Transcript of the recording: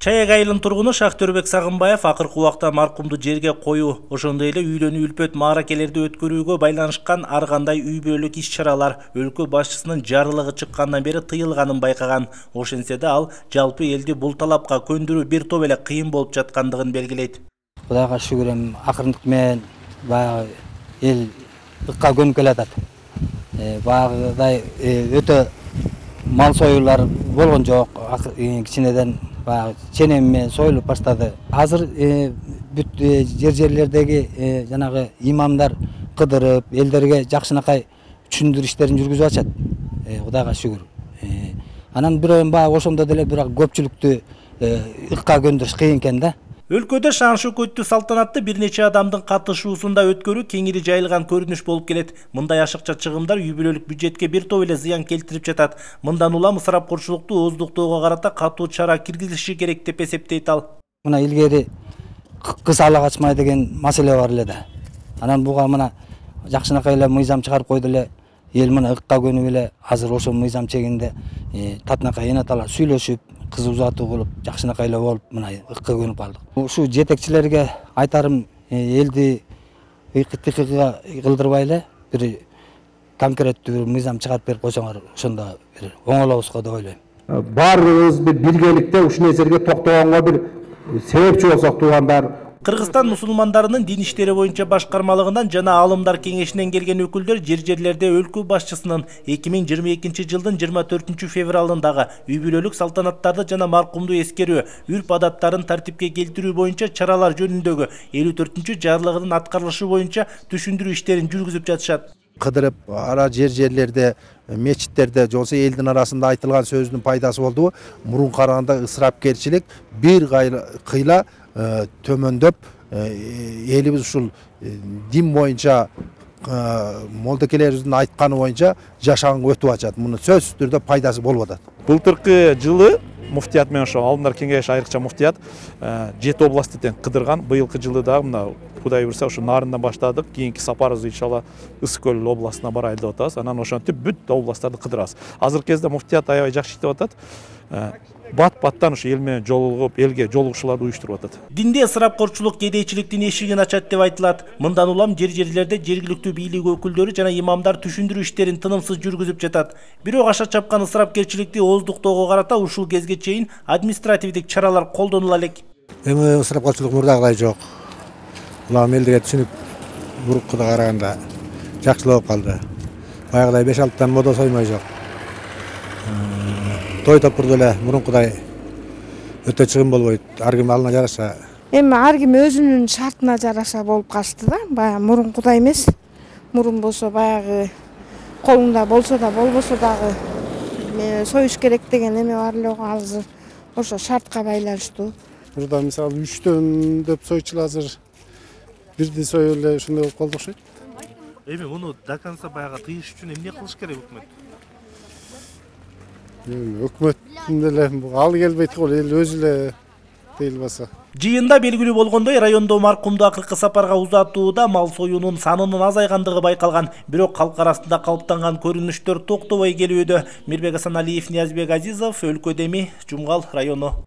Чаяк айылын тургуну Шахтөрбек Сагынбаев акыркы убакта маркумду жерге коюу, ошондой эле үйлөнүү үлпөт мааракелерди өткөрүүгө байланышкан ар кандай үй бүлөлүк иш-чаралар өлкө башчысынын жарлыгы чыккандан бери тыйылганын байкаган. Ошентсе да ал жалпы элди бул талапка көндүрүү бир топ эле кыйын болуп жаткандыгын белгилейт. Кудайга шүгүр, акырындык менен баягы эл ыкка көнүп келатат. Баягыдай өтө мал союулар болгон жок, кичинеден ченем менен союлуп баштады. Азыр бүт жерлердеги жанагы имамдар кыдырып, элдерге жакшынакай түшүндүрүү иштерин жүргүзүп атышат. Кудайга шүгүр. Анан бирок баягы ошондо деле бирок көпчүлүктү ыкка көндүрүш кыйын экен да. Өлкөдө шаан-шөкөттүү салтанатты бир нече адамдын катышуусунда өткөрүү кеңири жайылган көрүнүш болуп келет. Мындай ашыкча чыгымдар үй бүлөлүк бюджетке бир топ эле зыян келтирип жатат. Мындан улам ысырапкорчулукту ооздуктоого карата катуу чара киргизилиши керек деп эсептейт ал. Мына илгери кыз ала качмай деген маселе бар эле да. Анан буга мына жакшынакай эле мыйзам чыгарып койду эле. Эл мына ыкка көнүп эле азыр ошол мыйзам чегинде татынакай энаталар сүйлөшүп, кыз узатуу кылып, жакшынакай эле болуп, мына ыкка көнүп калдык. Ушу жетекчилерге айтарым, элди ыйкы-тыйкыга кылдырбай эле бир конкреттүү бир мыйзам чыгарып берип койсоңор, ошондо бир оңолобузго деп ойлойм. Баарыбыз бир биргеликте ушул нерсеге токтогонго бир себепчи болсок туугандар. Кыргызстан мусулмандарынын дин иштери боюнча башкармалыгынан жана алымдар кеңешинен келген өкүлдөр жерлерде өлкө башчысынын 2022 жылдын 24 февралындагы үй бүлөлүк салтанаттарды жана маркумду эскерүү, үрп адаттарын тартипке келтирүү боюнча чаралар жөнүндөгү 54 жарлыгынын аткарылышы боюнча түшүндүрүү иштерин жүргүзүп жатышат. Кыдырып, ара жерлерде, мечиттерде, жолсо элдин арасында айтылган сөздүн пайдасы болду. Мурун караганда ысырапкерчилик бир кыйла төмөндөп, элибиз ушул дин боюнча молдокелерибиздин айтканы боюнча жашаганга өтүп атат. Муну сөзсүз түрдө пайдасы болуп атат. Былтыркы жылы муфтият менен ошо алымдар кеңеши айрыкча муфтият 7 областты тең кыдырган. Быйылкы жылы дагы мына Кудай буйрса ошо Нарындан баштадык. Кийинки сапарыбызды иншалла Ысык көл областына барайлы деп атабыз. Анан ошентип бүт областтарды кыдырабыз. Азыркы кезде муфтият аябай жакшы иштеп атат. Бат-баттан ошо эл менен жолугуп, элге жолугушууларды уюштуруп атат. Динде ысырапкорчулук кедейчиликтин эшигин ачат деп айтылат. Мындан улам жерлерде жергиликтүү бийлик өкүлдөрү жана имамдар түшүндүрүү иштерин тынымсыз жүргүзүп жатат. Бирок аша чапкан ысырапкерчиликти ооздуктоого карата ушул кезге чейин административдик чаралар колдонула элек. Эми ысырапкорчулук мурдагыдай жок. Улам элдерге түшүнүп, мурункуга караганда жакшылап калды. Баягыдай 5-6 модо соймой жок. Той топурду эле мурункудай өтө чыгым болбойт. Ар ким алына жараша. Эми ар ким өзүнүн шартына жараша болуп калышты да. Баягы мурункудай эмес. Мурун болсо баягы колуңда болсо да болбосо дагы союш керек деген эме бар эле го азыр. Ошо шартка байланыштуу. Мурда мисалы 3төн деп сойчулар азыр бирди союп эле ошондой болуп калды окшойт. Эми муну до конца баягы тыйыш үчүн эмне кылыш керек өкмөт? Өкмөттүн деле ал келбейт го, эл өзү эле дейли баса. Жыйында белгилүү болгондой, райондо маркумду акыркы сапарга узатууда мал союунун санынын азайгандыгы байкалган. Бирок калк арасында калыптанган көрүнүштөр токтобой келүүдө. Мирбек Асаналиев, Ниязбек Азизов, Өлкө Деми, Жумгал району.